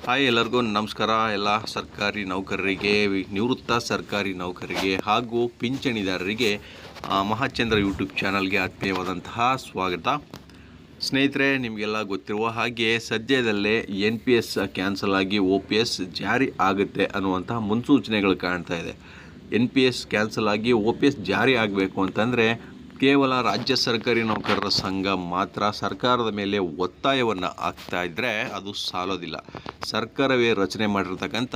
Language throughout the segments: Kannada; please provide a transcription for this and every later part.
ಹಾಯ್ ಎಲ್ಲರಿಗೂ ನಮಸ್ಕಾರ. ಎಲ್ಲ ಸರ್ಕಾರಿ ನೌಕರರಿಗೆ, ನಿವೃತ್ತ ಸರ್ಕಾರಿ ನೌಕರರಿಗೆ ಹಾಗೂ ಪಿಂಚಣಿದಾರರಿಗೆ ಮಹಾಚಂದ್ರ ಯೂಟ್ಯೂಬ್ ಚಾನಲ್ಗೆ ಆತ್ಮೀಯವಾದಂತಹ ಸ್ವಾಗತ. ಸ್ನೇಹಿತರೆ, ನಿಮಗೆಲ್ಲ ಗೊತ್ತಿರುವ ಹಾಗೆ ಸದ್ಯದಲ್ಲೇ NPS ಕ್ಯಾನ್ಸಲ್ ಆಗಿ OPS ಜಾರಿ ಆಗುತ್ತೆ ಅನ್ನುವಂತಹ ಮುನ್ಸೂಚನೆಗಳು ಕಾಣ್ತಾ ಇದೆ. NPS ಕ್ಯಾನ್ಸಲ್ ಆಗಿ OPS ಜಾರಿ ಆಗಬೇಕು ಅಂತಂದರೆ ಕೇವಲ ರಾಜ್ಯ ಸರ್ಕಾರಿ ನೌಕರರ ಸಂಘ ಮಾತ್ರ ಸರ್ಕಾರದ ಮೇಲೆ ಒತ್ತಾಯವನ್ನು ಹಾಕ್ತಾ ಇದ್ದರೆ ಅದು ಸಾಲೋದಿಲ್ಲ. ಸರ್ಕಾರವೇ ರಚನೆ ಮಾಡಿರ್ತಕ್ಕಂಥ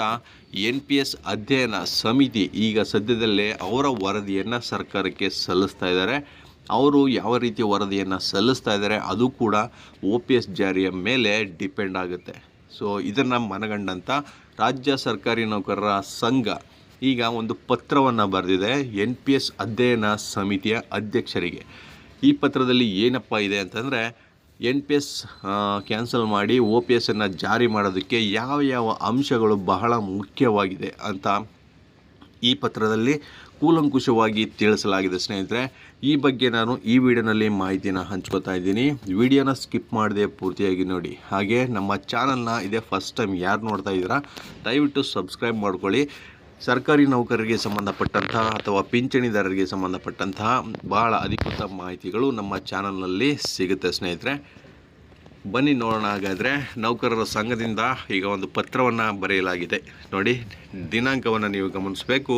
NPS ಅಧ್ಯಯನ ಸಮಿತಿ ಈಗ ಸದ್ಯದಲ್ಲೇ ಅವರ ವರದಿಯನ್ನು ಸರ್ಕಾರಕ್ಕೆ ಸಲ್ಲಿಸ್ತಾ ಇದ್ದಾರೆ. ಅವರು ಯಾವ ರೀತಿ ವರದಿಯನ್ನು ಸಲ್ಲಿಸ್ತಾ ಇದ್ದಾರೆ ಅದು ಕೂಡ OPS ಜಾರಿಯ ಮೇಲೆ ಡಿಪೆಂಡ್ ಆಗುತ್ತೆ. ಸೊ ಇದನ್ನು ಮನಗಂಡಂಥ ರಾಜ್ಯ ಸರ್ಕಾರಿ ನೌಕರರ ಸಂಘ ಈಗ ಒಂದು ಪತ್ರವನ್ನು ಬರೆದಿದೆ NPS ಅಧ್ಯಯನ ಸಮಿತಿಯ ಅಧ್ಯಕ್ಷರಿಗೆ. ಈ ಪತ್ರದಲ್ಲಿ ಏನಪ್ಪ ಇದೆ ಅಂತಂದರೆ, NPS ಕ್ಯಾನ್ಸಲ್ ಮಾಡಿ OPSನ್ನು ಜಾರಿ ಮಾಡೋದಕ್ಕೆ ಯಾವ ಅಂಶಗಳು ಬಹಳ ಮುಖ್ಯವಾಗಿದೆ ಅಂತ ಈ ಪತ್ರದಲ್ಲಿ ಕೂಲಂಕುಷವಾಗಿ ತಿಳಿಸಲಾಗಿದೆ. ಸ್ನೇಹಿತರೆ, ಈ ಬಗ್ಗೆ ನಾನು ಈ ವಿಡಿಯೋನಲ್ಲಿ ಮಾಹಿತಿನ ಹಂಚ್ಕೋತಾ ಇದ್ದೀನಿ. ವಿಡಿಯೋನ ಸ್ಕಿಪ್ ಮಾಡದೆ ಪೂರ್ತಿಯಾಗಿ ನೋಡಿ. ಹಾಗೆ ನಮ್ಮ ಚಾನಲ್ನ ಇದೇ ಫಸ್ಟ್ ಟೈಮ್ ಯಾರು ನೋಡ್ತಾ ಇದ್ದೀರಾ ದಯವಿಟ್ಟು ಸಬ್ಸ್ಕ್ರೈಬ್ ಮಾಡ್ಕೊಳ್ಳಿ. ಸರ್ಕಾರಿ ನೌಕರರಿಗೆ ಸಂಬಂಧಪಟ್ಟಂತಹ ಅಥವಾ ಪಿಂಚಣಿದಾರರಿಗೆ ಸಂಬಂಧಪಟ್ಟಂತಹ ಬಹಳ ಅಧಿಕೃತ ಮಾಹಿತಿಗಳು ನಮ್ಮ ಚಾನಲ್ನಲ್ಲಿ ಸಿಗುತ್ತೆ. ಸ್ನೇಹಿತರೆ, ಬನ್ನಿ ನೋಡೋಣ. ಹಾಗಾದರೆ ನೌಕರರ ಸಂಘದಿಂದ ಈಗ ಒಂದು ಪತ್ರವನ್ನು ಬರೆಯಲಾಗಿದೆ. ನೋಡಿ, ದಿನಾಂಕವನ್ನು ನೀವು ಗಮನಿಸಬೇಕು.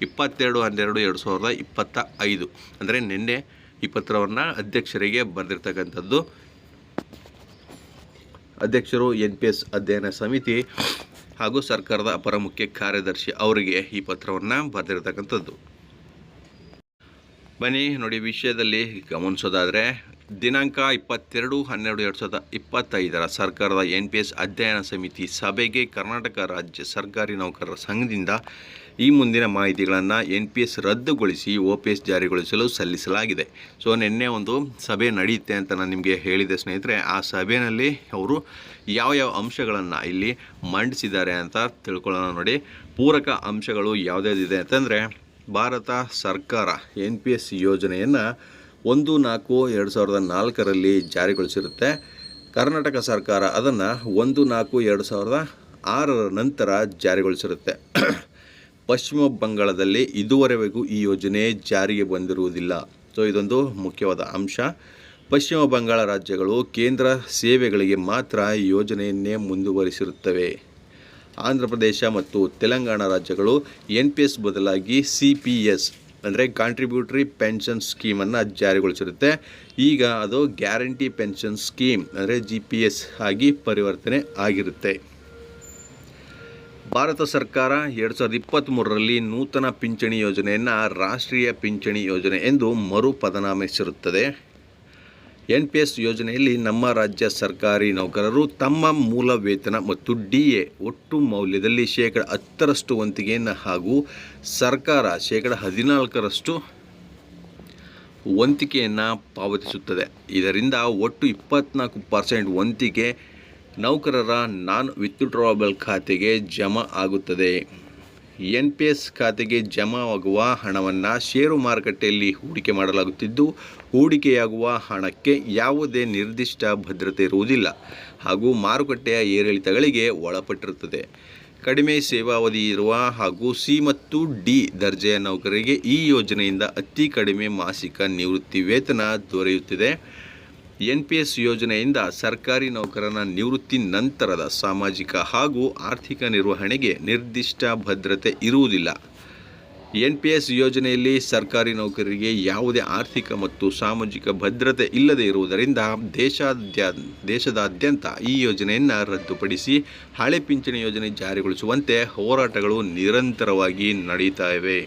22/12/2025 ಅಂದರೆ ನಿನ್ನೆ ಈ ಪತ್ರವನ್ನು ಅಧ್ಯಕ್ಷರಿಗೆ ಬರೆದಿರ್ತಕ್ಕಂಥದ್ದು. ಅಧ್ಯಕ್ಷರು NPS ಅಧ್ಯಯನ ಸಮಿತಿ ಹಾಗೂ ಸರ್ಕಾರದ ಅಪರ ಮುಖ್ಯ ಕಾರ್ಯದರ್ಶಿ ಅವರಿಗೆ ಈ ಪತ್ರವನ್ನು ಬರೆದಿರ್ತಕ್ಕಂಥದ್ದು. ಬನ್ನಿ ನೋಡಿ, ವಿಷಯದಲ್ಲಿ ಗಮನಿಸೋದಾದರೆ ದಿನಾಂಕ 22/12/2025 ಸರ್ಕಾರದ NPS ಅಧ್ಯಯನ ಸಮಿತಿ ಸಭೆಗೆ ಕರ್ನಾಟಕ ರಾಜ್ಯ ಸರ್ಕಾರಿ ನೌಕರರ ಸಂಘದಿಂದ ಈ ಮುಂದಿನ ಮಾಹಿತಿಗಳನ್ನು NPS ರದ್ದುಗೊಳಿಸಿ OPS ಜಾರಿಗೊಳಿಸಲು ಸಲ್ಲಿಸಲಾಗಿದೆ. ಸೊ ನಿನ್ನೆ ಒಂದು ಸಭೆ ನಡೆಯುತ್ತೆ ಅಂತ ನಾನು ನಿಮಗೆ ಹೇಳಿದೆ ಸ್ನೇಹಿತರೆ. ಆ ಸಭೆಯಲ್ಲಿ ಅವರು ಯಾವ ಅಂಶಗಳನ್ನು ಇಲ್ಲಿ ಮಂಡಿಸಿದ್ದಾರೆ ಅಂತ ತಿಳ್ಕೊಳ್ಳೋಣ. ನೋಡಿ, ಪೂರಕ ಅಂಶಗಳು ಯಾವುದ್ಯಾವುದಿದೆ ಅಂತಂದರೆ, ಭಾರತ ಸರ್ಕಾರ NPS ಯೋಜನೆಯನ್ನು 1/4/2004 ಜಾರಿಗೊಳಿಸಿರುತ್ತೆ. ಕರ್ನಾಟಕ ಸರ್ಕಾರ ಅದನ್ನು 1/4/2006 ನಂತರ ಜಾರಿಗೊಳಿಸಿರುತ್ತೆ. ಪಶ್ಚಿಮ ಬಂಗಾಳದಲ್ಲಿ ಇದುವರೆಗೂ ಈ ಯೋಜನೆ ಜಾರಿಗೆ ಬಂದಿರುವುದಿಲ್ಲ. ಸೊ ಇದೊಂದು ಮುಖ್ಯವಾದ ಅಂಶ. ಪಶ್ಚಿಮ ಬಂಗಾಳ ರಾಜ್ಯಗಳು ಕೇಂದ್ರ ಸೇವೆಗಳಿಗೆ ಮಾತ್ರ ಈ ಯೋಜನೆಯನ್ನೇ ಮುಂದುವರಿಸಿರುತ್ತವೆ. ಆಂಧ್ರ ಪ್ರದೇಶ ಮತ್ತು ತೆಲಂಗಾಣ ರಾಜ್ಯಗಳು NPS ಬದಲಾಗಿ CPS ಅಂದರೆ ಕಾಂಟ್ರಿಬ್ಯೂಟರಿ ಪೆನ್ಷನ್ ಸ್ಕೀಮನ್ನು ಜಾರಿಗೊಳಿಸಿರುತ್ತೆ. ಈಗ ಅದು ಗ್ಯಾರಂಟಿ ಪೆನ್ಷನ್ ಸ್ಕೀಮ್ ಅಂದರೆ GPS ಆಗಿ ಪರಿವರ್ತನೆ ಆಗಿರುತ್ತೆ. ಭಾರತ ಸರ್ಕಾರ 2023ರಲ್ಲಿ ನೂತನ ಪಿಂಚಣಿ ಯೋಜನೆಯನ್ನು ರಾಷ್ಟ್ರೀಯ ಪಿಂಚಣಿ ಯೋಜನೆ ಎಂದು ಮರುಪದನಾಮಿಸಿರುತ್ತದೆ. NPS ಯೋಜನೆಯಲ್ಲಿ ನಮ್ಮ ರಾಜ್ಯ ಸರ್ಕಾರಿ ನೌಕರರು ತಮ್ಮ ಮೂಲ ವೇತನ ಮತ್ತು DA ಒಟ್ಟು ಮೌಲ್ಯದಲ್ಲಿ 10% ವಂತಿಗೆಯನ್ನು ಹಾಗೂ ಸರ್ಕಾರ 14% ವಂತಿಗೆಯನ್ನು ಪಾವತಿಸುತ್ತದೆ. ಇದರಿಂದ ಒಟ್ಟು 24% ವಂತಿಗೆ ನೌಕರರ ನಾನ್ ವಿತ್ಡ್ರಾವಬಲ್ ಖಾತೆಗೆ ಜಮಾ ಆಗುತ್ತದೆ. NPS ಖಾತೆಗೆ ಜಮಾ ಆಗುವ ಹಣವನ್ನು ಷೇರು ಮಾರುಕಟ್ಟೆಯಲ್ಲಿ ಹೂಡಿಕೆ ಮಾಡಲಾಗುತ್ತಿದ್ದು, ಹೂಡಿಕೆಯಾಗುವ ಹಣಕ್ಕೆ ಯಾವುದೇ ನಿರ್ದಿಷ್ಟ ಭದ್ರತೆ ಇರುವುದಿಲ್ಲ ಹಾಗೂ ಮಾರುಕಟ್ಟೆಯ ಏರಿಳಿತಗಳಿಗೆ ಒಳಪಟ್ಟಿರುತ್ತದೆ. ಕಡಿಮೆ ಸೇವಾವಧಿ ಇರುವ ಹಾಗೂ C ಮತ್ತು D ದರ್ಜೆಯ ನೌಕರರಿಗೆ ಈ ಯೋಜನೆಯಿಂದ ಅತಿ ಕಡಿಮೆ ಮಾಸಿಕ ನಿವೃತ್ತಿ ವೇತನ ದೊರೆಯುತ್ತಿದೆ. NPS ಯೋಜನೆಯಿಂದ ಸರ್ಕಾರಿ ನೌಕರನ ನಿವೃತ್ತಿ ನಂತರದ ಸಾಮಾಜಿಕ ಹಾಗೂ ಆರ್ಥಿಕ ನಿರ್ವಹಣೆಗೆ ನಿರ್ದಿಷ್ಟ ಭದ್ರತೆ ಇರುವುದಿಲ್ಲ. NPS ಯೋಜನೆಯಲ್ಲಿ ಸರ್ಕಾರಿ ನೌಕರರಿಗೆ ಯಾವುದೇ ಆರ್ಥಿಕ ಮತ್ತು ಸಾಮಾಜಿಕ ಭದ್ರತೆ ಇಲ್ಲದೆ ಇರುವುದರಿಂದ ದೇಶದಾದ್ಯಂತ ಈ ಯೋಜನೆಯನ್ನು ರದ್ದುಪಡಿಸಿ ಹಳೆ ಪಿಂಚಣಿ ಯೋಜನೆ ಜಾರಿಗೊಳಿಸುವಂತೆ ಹೋರಾಟಗಳು ನಿರಂತರವಾಗಿ ನಡೀತಾ ಇವೆ.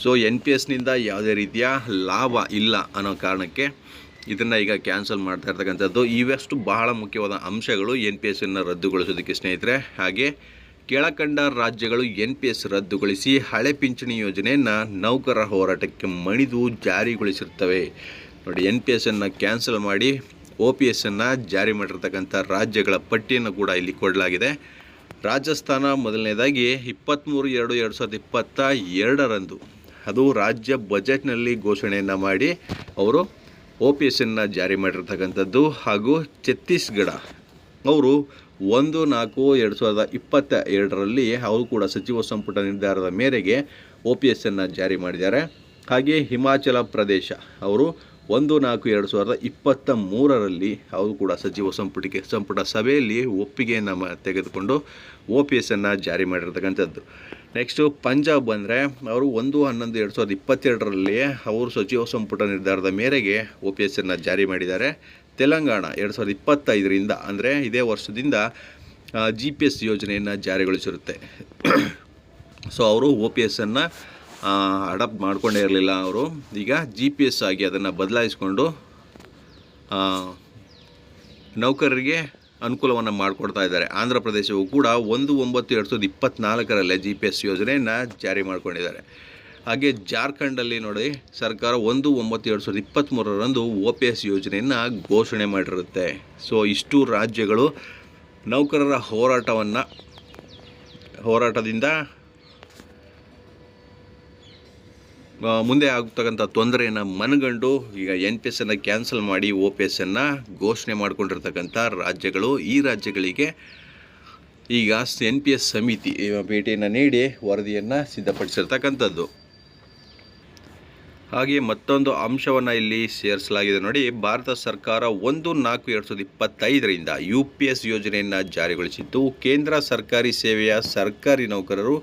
ಸೊ NPSನಿಂದ ಯಾವುದೇ ರೀತಿಯ ಲಾಭ ಇಲ್ಲ ಅನ್ನೋ ಕಾರಣಕ್ಕೆ ಇದನ್ನು ಈಗ ಕ್ಯಾನ್ಸಲ್ ಮಾಡ್ತಾ ಇರ್ತಕ್ಕಂಥದ್ದು. ಇವೆಷ್ಟು ಬಹಳ ಮುಖ್ಯವಾದ ಅಂಶಗಳು NPSನ್ನು ರದ್ದುಗೊಳಿಸೋದಕ್ಕೆ ಸ್ನೇಹಿತರೆ. ಹಾಗೆ ಕೆಳಕಂಡ ರಾಜ್ಯಗಳು NPS ರದ್ದುಗೊಳಿಸಿ ಹಳೆ ಪಿಂಚಣಿ ಯೋಜನೆಯನ್ನು ನೌಕರರ ಹೋರಾಟಕ್ಕೆ ಮಣಿದು ಜಾರಿಗೊಳಿಸಿರ್ತವೆ. ನೋಡಿ, NPSನ್ನು ಕ್ಯಾನ್ಸಲ್ ಮಾಡಿ OPSನ್ನು ಜಾರಿ ಮಾಡಿರ್ತಕ್ಕಂಥ ರಾಜ್ಯಗಳ ಪಟ್ಟಿಯನ್ನು ಕೂಡ ಇಲ್ಲಿ ಕೊಡಲಾಗಿದೆ. ರಾಜಸ್ಥಾನ ಮೊದಲನೇದಾಗಿ 23/2/2022 ಅದು ರಾಜ್ಯ ಬಜೆಟ್ನಲ್ಲಿ ಘೋಷಣೆಯನ್ನು ಮಾಡಿ ಅವರು OPSನ ಜಾರಿ ಮಾಡಿರ್ತಕ್ಕಂಥದ್ದು. ಹಾಗೂ ಛತ್ತೀಸ್ಗಢ ಅವರು 1/4/2022ರಲ್ಲಿ ಅವರು ಕೂಡ ಸಚಿವ ಸಂಪುಟ ನಿರ್ಧಾರದ ಮೇರೆಗೆ OPSನ ಜಾರಿ ಮಾಡಿದ್ದಾರೆ. ಹಾಗೆ ಹಿಮಾಚಲ ಪ್ರದೇಶ ಅವರು 1/4/2023ರಲ್ಲಿ ಅವರು ಕೂಡ ಸಚಿವ ಸಂಪುಟ ಸಭೆಯಲ್ಲಿ ಒಪ್ಪಿಗೆಯನ್ನು ತೆಗೆದುಕೊಂಡು OPSನ ಜಾರಿ ಮಾಡಿರ್ತಕ್ಕಂಥದ್ದು. ನೆಕ್ಸ್ಟು ಪಂಜಾಬ್ ಬಂದರೆ ಅವರು 1/11/2022ರಲ್ಲಿ ಅವರು ಸಚಿವ ಸಂಪುಟ ನಿರ್ಧಾರದ ಮೇರೆಗೆ OPSನ ಜಾರಿ ಮಾಡಿದ್ದಾರೆ. ತೆಲಂಗಾಣ 2025ರಿಂದ ಅಂದರೆ ಇದೇ ವರ್ಷದಿಂದ GPS ಯೋಜನೆಯನ್ನು ಜಾರಿಗೊಳಿಸಿರುತ್ತೆ. ಸೊ ಅವರು OPSನ್ನು ಅಡಾಪ್ಟ್ ಮಾಡ್ಕೊಂಡೇ ಇರಲಿಲ್ಲ. ಅವರು ಈಗ GPS ಆಗಿ ಅದನ್ನು ಬದಲಾಯಿಸ್ಕೊಂಡು ನೌಕರರಿಗೆ ಅನುಕೂಲವನ್ನು ಮಾಡಿಕೊಡ್ತಾ ಇದ್ದಾರೆ. ಆಂಧ್ರ ಪ್ರದೇಶವು ಕೂಡ 1/9/2024ರಲ್ಲೇ GPS ಯೋಜನೆಯನ್ನು ಜಾರಿ ಮಾಡಿಕೊಂಡಿದ್ದಾರೆ. ಹಾಗೆ ಜಾರ್ಖಂಡಲ್ಲಿ ನೋಡಿ ಸರ್ಕಾರ 1/9/2023ರಂದು OPS ಯೋಜನೆಯನ್ನು ಘೋಷಣೆ ಮಾಡಿರುತ್ತೆ. ಸೊ ಇಷ್ಟು ರಾಜ್ಯಗಳು ನೌಕರರ ಹೋರಾಟದಿಂದ ಮುಂದೆ ಆಗ್ತಕ್ಕಂಥ ತೊಂದರೆಯನ್ನು ಮನಗಂಡು ಈಗ NPSನ್ನು ಕ್ಯಾನ್ಸಲ್ ಮಾಡಿ OPSನ್ನು ಘೋಷಣೆ ಮಾಡಿಕೊಂಡಿರ್ತಕ್ಕಂಥ ರಾಜ್ಯಗಳು. ಈ ರಾಜ್ಯಗಳಿಗೆ ಈಗ NPS ಸಮಿತಿ ಭೇಟಿಯನ್ನು ನೀಡಿ ವರದಿಯನ್ನು ಸಿದ್ಧಪಡಿಸಿರ್ತಕ್ಕಂಥದ್ದು. ಹಾಗೆ ಮತ್ತೊಂದು ಅಂಶವನ್ನು ಇಲ್ಲಿ ಸೇರಿಸಲಾಗಿದೆ ನೋಡಿ. ಭಾರತ ಸರ್ಕಾರ 1/4/2025ರಿಂದ UPS ಯೋಜನೆಯನ್ನು ಜಾರಿಗೊಳಿಸಿದ್ದು, ಕೇಂದ್ರ ಸರ್ಕಾರಿ ಸೇವೆಯ ಸರ್ಕಾರಿ ನೌಕರರು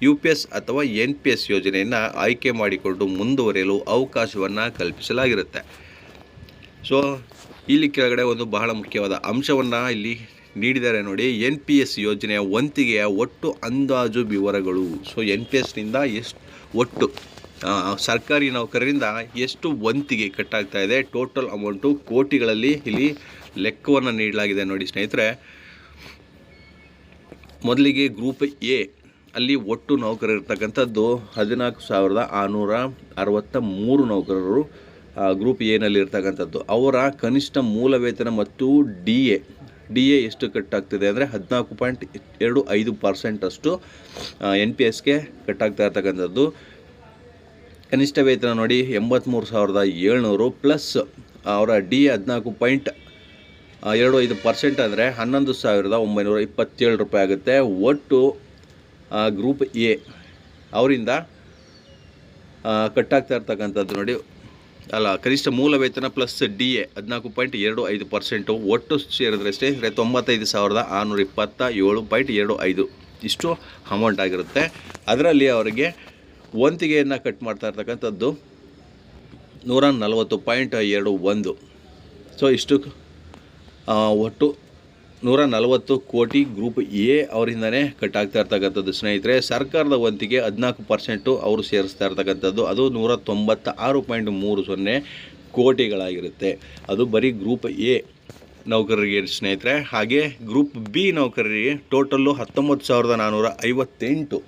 UPS ಅಥವಾ NPS ಯೋಜನೆಯನ್ನು ಆಯ್ಕೆ ಮಾಡಿಕೊಂಡು ಮುಂದುವರಿಯಲು ಅವಕಾಶವನ್ನು ಕಲ್ಪಿಸಲಾಗಿರುತ್ತೆ. ಸೊ ಇಲ್ಲಿ ಕೆಳಗಡೆ ಒಂದು ಬಹಳ ಮುಖ್ಯವಾದ ಅಂಶವನ್ನು ಇಲ್ಲಿ ನೀಡಿದ್ದಾರೆ ನೋಡಿ. NPS ಯೋಜನೆಯ ವಂತಿಗೆಯ ಒಟ್ಟು ಅಂದಾಜು ವಿವರಗಳು. ಸೊ NPSನಿಂದ ಒಟ್ಟು ಸರ್ಕಾರಿ ನೌಕರರಿಂದ ಎಷ್ಟು ವಂತಿಗೆ ಕಟ್ಟಾಗ್ತಾ ಇದೆ, ಟೋಟಲ್ ಅಮೌಂಟು ಕೋಟಿಗಳಲ್ಲಿ ಇಲ್ಲಿ ಲೆಕ್ಕವನ್ನು ನೀಡಲಾಗಿದೆ ನೋಡಿ ಸ್ನೇಹಿತರೆ. ಮೊದಲಿಗೆ ಗ್ರೂಪ್ ಎ ಅಲ್ಲಿ ಒಟ್ಟು ನೌಕರರು ಇರ್ತಕ್ಕಂಥದ್ದು 14,663 ನೌಕರರು ಗ್ರೂಪ್ ಎನಲ್ಲಿ ಇರ್ತಕ್ಕಂಥದ್ದು. ಅವರ ಕನಿಷ್ಠ ಮೂಲ ವೇತನ ಮತ್ತು ಡಿ ಎ ಎಷ್ಟು ಕಟ್ಟಾಗ್ತದೆ ಅಂದರೆ 14.25% ಅಷ್ಟು NPSಗೆ ಕಟ್ಟಾಗ್ತಾ ಇರ್ತಕ್ಕಂಥದ್ದು. ಕನಿಷ್ಠ ವೇತನ ನೋಡಿ 83,700 ಪ್ಲಸ್ ಅವರ DA 14.25% ಅಂದರೆ 11,927 ರೂಪಾಯಿ ಆಗುತ್ತೆ. ಒಟ್ಟು ಗ್ರೂಪ್ ಎ ಅವರಿಂದ ಕಟ್ಟಾಗ್ತಾ ಇರ್ತಕ್ಕಂಥದ್ದು ನೋಡಿ ಕನಿಷ್ಠ ಮೂಲ ವೇತನ ಪ್ಲಸ್ DA 14.25% ಒಟ್ಟು ಸೇರಿದ್ರೆ ಸ್ನೇಹಿತರೆ 95,627.25 ಇಷ್ಟು ಅಮೌಂಟ್ ಆಗಿರುತ್ತೆ. ಅದರಲ್ಲಿ ಅವರಿಗೆ ವಂತಿಗೆಯನ್ನು ಕಟ್ ಮಾಡ್ತಾ ಇರ್ತಕ್ಕಂಥದ್ದು 140.21. ಸೊ ಇಷ್ಟು ಒಟ್ಟು 140 ಕೋಟಿ ಗ್ರೂಪ್ ಎ ಅವರಿಂದನೇ ಕಟ್ಟಾಗ್ತಾ ಇರ್ತಕ್ಕಂಥದ್ದು ಸ್ನೇಹಿತರೆ. ಸರ್ಕಾರದ ವಂತಿಗೆ 14% ಅವರು ಸೇರಿಸ್ತಾ ಇರ್ತಕ್ಕಂಥದ್ದು, ಅದು 196.30 ಕೋಟಿಗಳಾಗಿರುತ್ತೆ. ಅದು ಬರೀ ಗ್ರೂಪ್ ಎ ನೌಕರರಿಗೆ ಸ್ನೇಹಿತರೆ. ಹಾಗೆ ಗ್ರೂಪ್ ಬಿ ನೌಕರರಿಗೆ ಟೋಟಲ್ಲು 19,458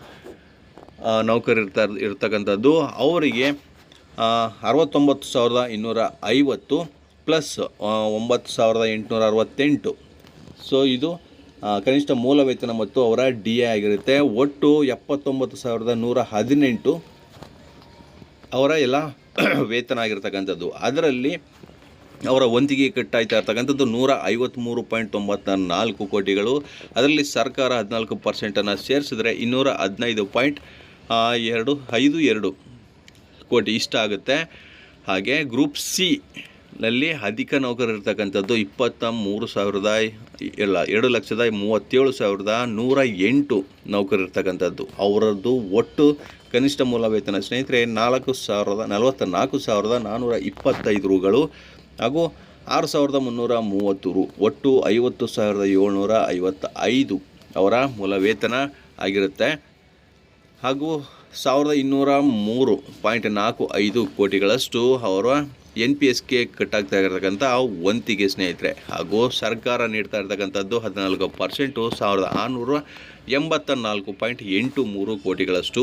ನೌಕರರು ಇರ್ತಕ್ಕಂಥದ್ದು. ಅವರಿಗೆ 69,250 ಪ್ಲಸ್ 9,868. ಸೊ ಇದು ಕನಿಷ್ಠ ಮೂಲ ವೇತನ ಮತ್ತು ಅವರ DA ಆಗಿರುತ್ತೆ. ಒಟ್ಟು 79,118 ಅವರ ಎಲ್ಲ ವೇತನ ಆಗಿರ್ತಕ್ಕಂಥದ್ದು. ಅದರಲ್ಲಿ ಅವರ ವಂತಿಗೆ ಕಟ್ಟಾಯ್ತಾ ಇರ್ತಕ್ಕಂಥದ್ದು 153.94 ಕೋಟಿಗಳು. ಅದರಲ್ಲಿ ಸರ್ಕಾರ 14% ಸೇರಿಸಿದ್ರೆ 215.252 ಕೋಟಿ ಇಷ್ಟ ಆಗುತ್ತೆ. ಹಾಗೆ ಗ್ರೂಪ್ ಸಿ ನಲ್ಲಿ ಅಧಿಕ ನೌಕರರು ಇರ್ತಕ್ಕಂಥದ್ದು 2,37,108 ನೌಕರರು ಇರ್ತಕ್ಕಂಥದ್ದು. ಅವರದ್ದು ಒಟ್ಟು ಕನಿಷ್ಠ ಮೂಲ ವೇತನ ಸ್ನೇಹಿತರೆ 44,425 ರೂಗಳು ಹಾಗೂ 6,330 ರು, ಒಟ್ಟು 50,755 ಅವರ ಮೂಲ ವೇತನ ಆಗಿರುತ್ತೆ. ಹಾಗೂ 1,203.45 ಕೋಟಿಗಳಷ್ಟು ಅವರ NPSಗೆ ಕಟ್ಟಾಗ್ತಾ ಇರತಕ್ಕಂಥ ವಂತಿಗೆ ಸ್ನೇಹಿತರೆ. ಹಾಗೂ ಸರ್ಕಾರ ನೀಡ್ತಾ ಇರ್ತಕ್ಕಂಥದ್ದು 14% 1,684.83 ಕೋಟಿಗಳಷ್ಟು.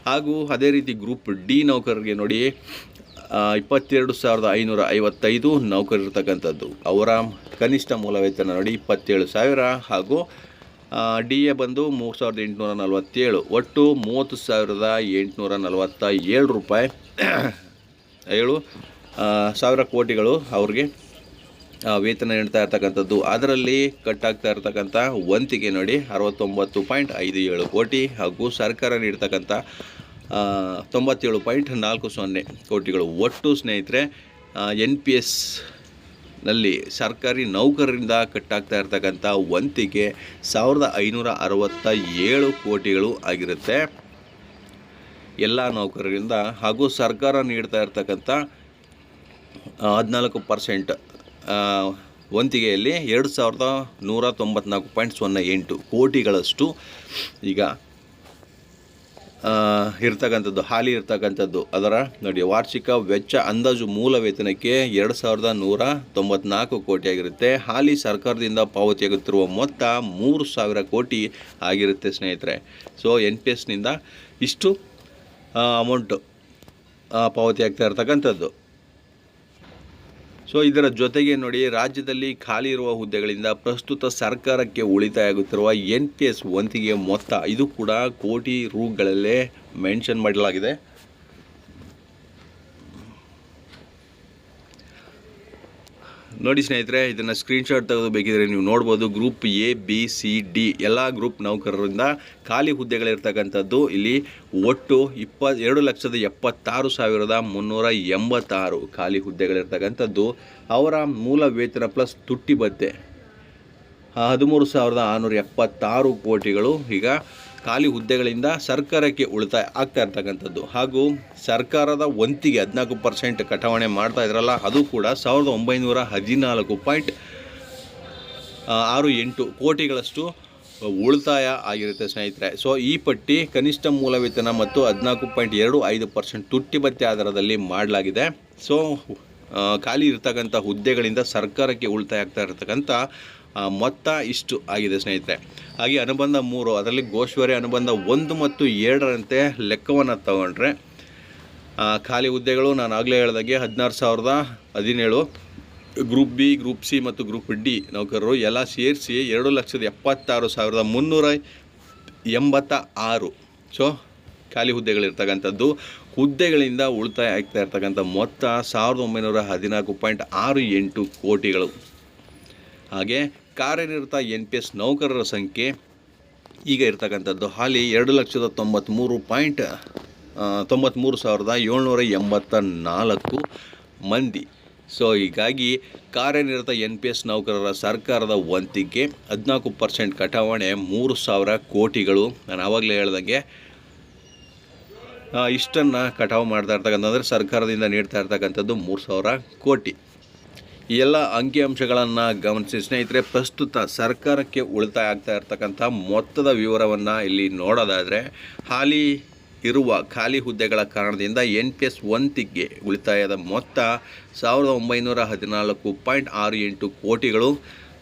ಹಾಗೂ ಅದೇ ರೀತಿ ಗ್ರೂಪ್ ಡಿ ನೌಕರರಿಗೆ ನೋಡಿ 22,555 ನೌಕರರು ಇರ್ತಕ್ಕಂಥದ್ದು. ಅವರ ಕನಿಷ್ಠ ಮೂಲ ವೇತನ ನೋಡಿ 27,000 ಹಾಗೂ DA ಬಂದು 3,847, ಒಟ್ಟು 30,847 ರೂಪಾಯಿ ಸಾವಿರ ಕೋಟಿಗಳು ಅವ್ರಿಗೆ ವೇತನ ನೀಡ್ತಾ ಇರ್ತಕ್ಕಂಥದ್ದು. ಅದರಲ್ಲಿ ಕಟ್ಟಾಗ್ತಾ ಇರ್ತಕ್ಕಂಥ ವಂತಿಗೆ ನೋಡಿ 69.57 ಕೋಟಿ ಹಾಗೂ ಸರ್ಕಾರ ನೀಡ್ತಕ್ಕಂಥ 97.40 ಕೋಟಿಗಳು. ಒಟ್ಟು ಸ್ನೇಹಿತರೆ NPSನಲ್ಲಿ ಸರ್ಕಾರಿ ನೌಕರರಿಂದ ಕಟ್ಟಾಗ್ತಾ ಇರ್ತಕ್ಕಂಥ ವಂತಿಗೆ 1567 ಕೋಟಿಗಳು ಆಗಿರುತ್ತೆ ಎಲ್ಲ ನೌಕರರಿಂದ. ಹಾಗೂ ಸರ್ಕಾರ ನೀಡ್ತಾ ಇರ್ತಕ್ಕಂಥ 14% ವಂತಿಗೆಯಲ್ಲಿ 2194.08 ಕೋಟಿಗಳಷ್ಟು ಈಗ ಇರ್ತಕ್ಕಂಥದ್ದು, ಹಾಲಿ ಇರ್ತಕ್ಕಂಥದ್ದು. ಅದರ ನೋಡಿ ವಾರ್ಷಿಕ ವೆಚ್ಚ ಅಂದಾಜು ಮೂಲ ವೇತನಕ್ಕೆ 2194 ಕೋಟಿ ಆಗಿರುತ್ತೆ. ಹಾಲಿ ಸರ್ಕಾರದಿಂದ ಪಾವತಿಯಾಗುತ್ತಿರುವ ಮೊತ್ತ 3000 ಕೋಟಿ ಆಗಿರುತ್ತೆ ಸ್ನೇಹಿತರೆ. ಸೊ NPSನಿಂದ ಇಷ್ಟು ಅಮೌಂಟು ಪಾವತಿ ಆಗ್ತಾ ಇರ್ತಕ್ಕಂಥದ್ದು. ಸೊ ಇದರ ಜೊತೆಗೆ ನೋಡಿ, ರಾಜ್ಯದಲ್ಲಿ ಖಾಲಿ ಇರುವ ಹುದ್ದೆಗಳಿಂದ ಪ್ರಸ್ತುತ ಸರ್ಕಾರಕ್ಕೆ ಉಳಿತಾಯ ಆಗುತ್ತಿರುವ NPS ವಂತಿಗೆ ಮೊತ್ತ ಇದು ಕೂಡ ಕೋಟಿ ರೂಗಳಲ್ಲೇ ಮೆನ್ಷನ್ ಮಾಡಲಾಗಿದೆ. ನೋಡಿ ಸ್ನೇಹಿತರೆ, ಇದನ್ನು ಸ್ಕ್ರೀನ್ಶಾಟ್ ತೆಗೆದು ಬೇಕಿದ್ರೆ ನೀವು ನೋಡ್ಬೋದು. Group A, B, C, D ಎಲ್ಲ ಗ್ರೂಪ್ ನೌಕರರಿಂದ ಖಾಲಿ ಹುದ್ದೆಗಳಿರ್ತಕ್ಕಂಥದ್ದು. ಇಲ್ಲಿ ಒಟ್ಟು 22,76,386 ಖಾಲಿ ಹುದ್ದೆಗಳಿರ್ತಕ್ಕಂಥದ್ದು. ಅವರ ಮೂಲ ವೇತನ ಪ್ಲಸ್ ತುಟ್ಟಿ ಭತ್ಯೆ 13,676 ಕೋಟಿಗಳು ಈಗ ಖಾಲಿ ಹುದ್ದೆಗಳಿಂದ ಸರ್ಕಾರಕ್ಕೆ ಉಳಿತಾಯ ಆಗ್ತಾ ಇರ್ತಕ್ಕಂಥದ್ದು. ಹಾಗೂ ಸರ್ಕಾರದ ವಂತಿಗೆ 14% ಕಟಾವಣೆ ಮಾಡ್ತಾ ಇದ್ರಲ್ಲ, ಅದು ಕೂಡ 1968 ಕೋಟಿಗಳಷ್ಟು ಉಳಿತಾಯ ಆಗಿರುತ್ತೆ ಸ್ನೇಹಿತರೆ. ಸೊ ಈ ಪಟ್ಟಿ ಕನಿಷ್ಠ ಮೂಲ ವೇತನ ಮತ್ತು 14.25% ತುಟ್ಟಿ ಭತ್ಯೆ ಆಧಾರದಲ್ಲಿ ಮಾಡಲಾಗಿದೆ. ಸೊ ಖಾಲಿ ಇರ್ತಕ್ಕಂಥ ಹುದ್ದೆಗಳಿಂದ ಸರ್ಕಾರಕ್ಕೆ ಉಳಿತಾಯ ಆಗ್ತಾ ಇರತಕ್ಕಂಥ ಮೊತ್ತ ಇಷ್ಟು ಆಗಿದೆ ಸ್ನೇಹಿತರೆ. ಹಾಗೆ ಅನುಬಂಧ 3 ಅದರಲ್ಲಿ ಗೋಶ್ವರಿ ಅನುಬಂಧ 1 ಮತ್ತು 2ರಂತೆ ಲೆಕ್ಕವನ್ನು ತಗೊಂಡ್ರೆ ಖಾಲಿ ಹುದ್ದೆಗಳು ನಾನು ಆಗಲೇ ಹೇಳಿದಾಗೆ 16,017. ಗ್ರೂಪ್ B, ಗ್ರೂಪ್ C ಮತ್ತು ಗ್ರೂಪ್ D ನೌಕರರು ಎಲ್ಲ ಸೇರಿಸಿ 2,76,386. ಸೊ ಖಾಲಿ ಹುದ್ದೆಗಳಿರ್ತಕ್ಕಂಥದ್ದು. ಹುದ್ದೆಗಳಿಂದ ಉಳಿತಾಯ ಆಗ್ತಾ ಇರ್ತಕ್ಕಂಥ ಮೊತ್ತ 1914.68 ಕೋಟಿಗಳು. ಹಾಗೆ ಕಾರ್ಯನಿರತ NPS ನೌಕರರ ಸಂಖ್ಯೆ ಈಗ ಇರ್ತಕ್ಕಂಥದ್ದು ಹಾಲಿ 2,93,784 ಮಂದಿ. ಸೊ ಹೀಗಾಗಿ ಕಾರ್ಯನಿರತ NPS ನೌಕರರ ಸರ್ಕಾರದ ವಂತಿಗೆ 14% ಕಟಾವಣೆ 3,000 ಕೋಟಿಗಳು. ನಾನು ಆವಾಗಲೇ ಹೇಳ್ದಂಗೆ ಇಷ್ಟನ್ನು ಕಟಾವು ಮಾಡ್ತಾ ಇರ್ತಕ್ಕಂಥದ್ದು ಸರ್ಕಾರದಿಂದ ನೀಡ್ತಾ ಇರ್ತಕ್ಕಂಥದ್ದು 3,000 ಕೋಟಿ. ಈ ಎಲ್ಲ ಅಂಕಿಅಂಶಗಳನ್ನು ಗಮನಿಸಿ ಸ್ನೇಹಿತರೆ, ಪ್ರಸ್ತುತ ಸರ್ಕಾರಕ್ಕೆ ಉಳಿತಾಯ ಆಗ್ತಾ ಇರ್ತಕ್ಕಂಥ ಮೊತ್ತದ ವಿವರವನ್ನು ಇಲ್ಲಿ ನೋಡೋದಾದರೆ, ಹಾಲಿ ಇರುವ ಖಾಲಿ ಹುದ್ದೆಗಳ ಕಾರಣದಿಂದ NPS ವಂತಿಗೆ ಉಳಿತಾಯದ ಮೊತ್ತ 1914.68 ಕೋಟಿಗಳು.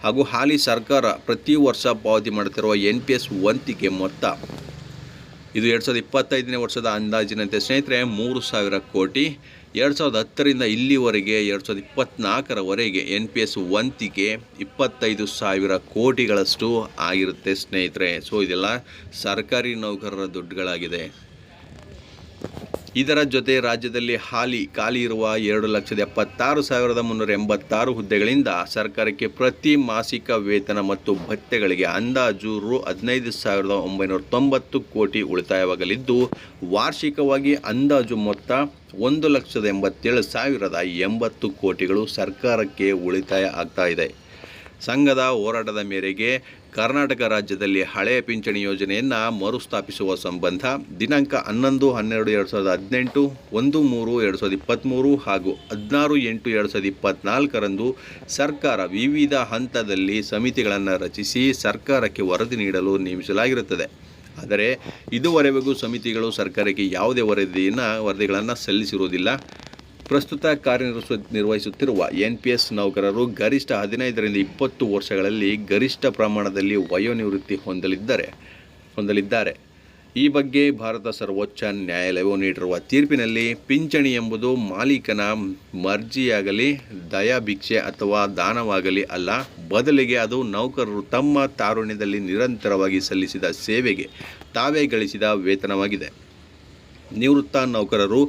ಹಾಗೂ ಹಾಲಿ ಸರ್ಕಾರ ಪ್ರತಿ ವರ್ಷ ಪಾವತಿ ಮಾಡುತ್ತಿರುವ NPS ವಂತಿಗೆ ಮೊತ್ತ ಇದು 2025ನೇ ವರ್ಷದ ಅಂದಾಜಿನಂತೆ ಸ್ನೇಹಿತರೆ 3,000 ಕೋಟಿ. 2010ರಿಂದ ಇಲ್ಲಿವರೆಗೆ 2024ರವರೆಗೆ NPS ವಂತಿಗೆ 25,000 ಕೋಟಿಗಳಷ್ಟು ಆಗಿರುತ್ತೆ ಸ್ನೇಹಿತರೆ. ಸೊ ಇದೆಲ್ಲ ಸರ್ಕಾರಿ ನೌಕರರ ದುಡ್ಡುಗಳಾಗಿದೆ. ಇದರ ಜೊತೆ ರಾಜ್ಯದಲ್ಲಿ ಹಾಲಿ ಖಾಲಿ ಇರುವ 2,76,386 ಹುದ್ದೆಗಳಿಂದ ಸರ್ಕಾರಕ್ಕೆ ಪ್ರತಿ ಮಾಸಿಕ ವೇತನ ಮತ್ತು ಭತ್ಯೆಗಳಿಗೆ ಅಂದಾಜು ರು 15,990 ಕೋಟಿ ಉಳಿತಾಯವಾಗಲಿದ್ದು, ವಾರ್ಷಿಕವಾಗಿ ಅಂದಾಜು ಮೊತ್ತ 1,87,080 ಕೋಟಿಗಳು ಸರ್ಕಾರಕ್ಕೆ ಉಳಿತಾಯ ಆಗ್ತಾ ಇದೆ. ಸಂಘದ ಹೋರಾಟದ ಮೇರೆಗೆ ಕರ್ನಾಟಕ ರಾಜ್ಯದಲ್ಲಿ ಹಳೆಯ ಪಿಂಚಣಿ ಯೋಜನೆಯನ್ನು ಮರುಸ್ಥಾಪಿಸುವ ಸಂಬಂಧ ದಿನಾಂಕ 11/12/2018, 1/3/2023 ಹಾಗೂ 16/8/2024ರಂದು ಸರ್ಕಾರ ವಿವಿಧ ಹಂತದಲ್ಲಿ ಸಮಿತಿಗಳನ್ನು ರಚಿಸಿ ಸರ್ಕಾರಕ್ಕೆ ವರದಿ ನೀಡಲು ನೇಮಿಸಲಾಗಿರುತ್ತದೆ. ಆದರೆ ಇದುವರೆಗೂ ಸಮಿತಿಗಳು ಸರ್ಕಾರಕ್ಕೆ ಯಾವುದೇ ವರದಿಗಳನ್ನು ಸಲ್ಲಿಸಿರುವುದಿಲ್ಲ. ಪ್ರಸ್ತುತ ಕಾರ್ಯನಿರ್ವಹಿಸುತ್ತಿರುವ NPS ನೌಕರರು ಗರಿಷ್ಠ 15ರಿಂದ 20 ವರ್ಷಗಳಲ್ಲಿ ಗರಿಷ್ಠ ಪ್ರಮಾಣದಲ್ಲಿ ವಯೋನಿವೃತ್ತಿ ಹೊಂದಲಿದ್ದಾರೆ. ಈ ಬಗ್ಗೆ ಭಾರತ ಸರ್ವೋಚ್ಚ ನ್ಯಾಯಾಲಯವು ನೀಡಿರುವ ತೀರ್ಪಿನಲ್ಲಿ ಪಿಂಚಣಿ ಎಂಬುದು ಮಾಲೀಕನ ಮರ್ಜಿಯಾಗಲಿ, ದಯಾಭಿಕ್ಷೆ ಅಥವಾ ದಾನವಾಗಲಿ ಅಲ್ಲ, ಬದಲಿಗೆ ಅದು ನೌಕರರು ತಮ್ಮ ತಾರುಣ್ಯದಲ್ಲಿ ನಿರಂತರವಾಗಿ ಸಲ್ಲಿಸಿದ ಸೇವೆಗೆ ತಾವೇ ಗಳಿಸಿದ ವೇತನವಾಗಿದೆ. ನಿವೃತ್ತ ನೌಕರರು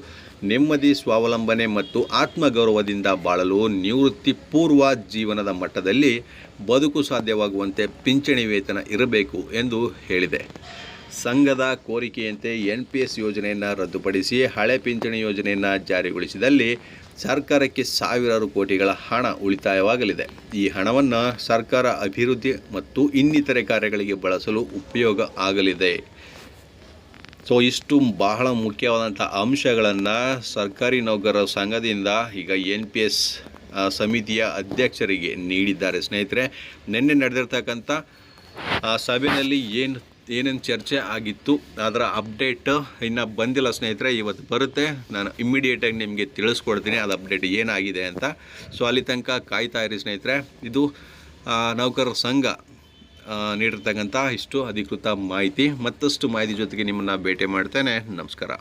ನೆಮ್ಮದಿ, ಸ್ವಾವಲಂಬನೆ ಮತ್ತು ಆತ್ಮಗೌರವದಿಂದ ಬಾಳಲು ನಿವೃತ್ತಿ ಪೂರ್ವ ಜೀವನದ ಮಟ್ಟದಲ್ಲಿ ಬದುಕು ಸಾಧ್ಯವಾಗುವಂತೆ ಪಿಂಚಣಿ ವೇತನ ಇರಬೇಕು ಎಂದು ಹೇಳಿದೆ. ಸಂಘದ ಕೋರಿಕೆಯಂತೆ NPS ಯೋಜನೆಯನ್ನು ರದ್ದುಪಡಿಸಿ ಹಳೆ ಪಿಂಚಣಿ ಯೋಜನೆಯನ್ನು ಜಾರಿಗೊಳಿಸಿದಲ್ಲಿ ಸರ್ಕಾರಕ್ಕೆ ಸಾವಿರಾರು ಕೋಟಿಗಳ ಹಣ ಉಳಿತಾಯವಾಗಲಿದೆ. ಈ ಹಣವನ್ನು ಸರ್ಕಾರ ಅಭಿವೃದ್ಧಿ ಮತ್ತು ಇನ್ನಿತರೆ ಕಾರ್ಯಗಳಿಗೆ ಬಳಸಲು ಉಪಯೋಗ ಆಗಲಿದೆ. ಸೊ ಇಷ್ಟು ಬಹಳ ಮುಖ್ಯವಾದಂಥ ಅಂಶಗಳನ್ನು ಸರ್ಕಾರಿ ನೌಕರರ ಸಂಘದಿಂದ ಈಗ NPS ಸಮಿತಿಯ ಅಧ್ಯಕ್ಷರಿಗೆ ನೀಡಿದ್ದಾರೆ. ಸ್ನೇಹಿತರೆ, ನಿನ್ನೆ ನಡೆದಿರ್ತಕ್ಕಂಥ ಸಭೆಯಲ್ಲಿ ಏನೇನು ಚರ್ಚೆ ಆಗಿತ್ತು ಅದರ ಅಪ್ಡೇಟ್ ಇನ್ನು ಬಂದಿಲ್ಲ ಸ್ನೇಹಿತರೆ. ಇವತ್ತು ಬರುತ್ತೆ, ನಾನು ಇಮ್ಮಿಡಿಯೇಟಾಗಿ ನಿಮಗೆ ತಿಳಿಸ್ಕೊಡ್ತೀನಿ ಅದು ಅಪ್ಡೇಟ್ ಏನಾಗಿದೆ ಅಂತ. ಸೊ ಅಲ್ಲಿ ತನಕ ಕಾಯ್ತಾ ಇರಿ ಸ್ನೇಹಿತರೆ. ಇದು ನೌಕರರ ಸಂಘ ನೀಡಿರ್ತಕ್ಕಂಥ ಇಷ್ಟು ಅಧಿಕೃತ ಮಾಹಿತಿ. ಮತ್ತಷ್ಟು ಮಾಹಿತಿ ಜೊತೆಗೆ ನಿಮ್ಮನ್ನು ಭೇಟಿ ಮಾಡ್ತೇನೆ. ನಮಸ್ಕಾರ.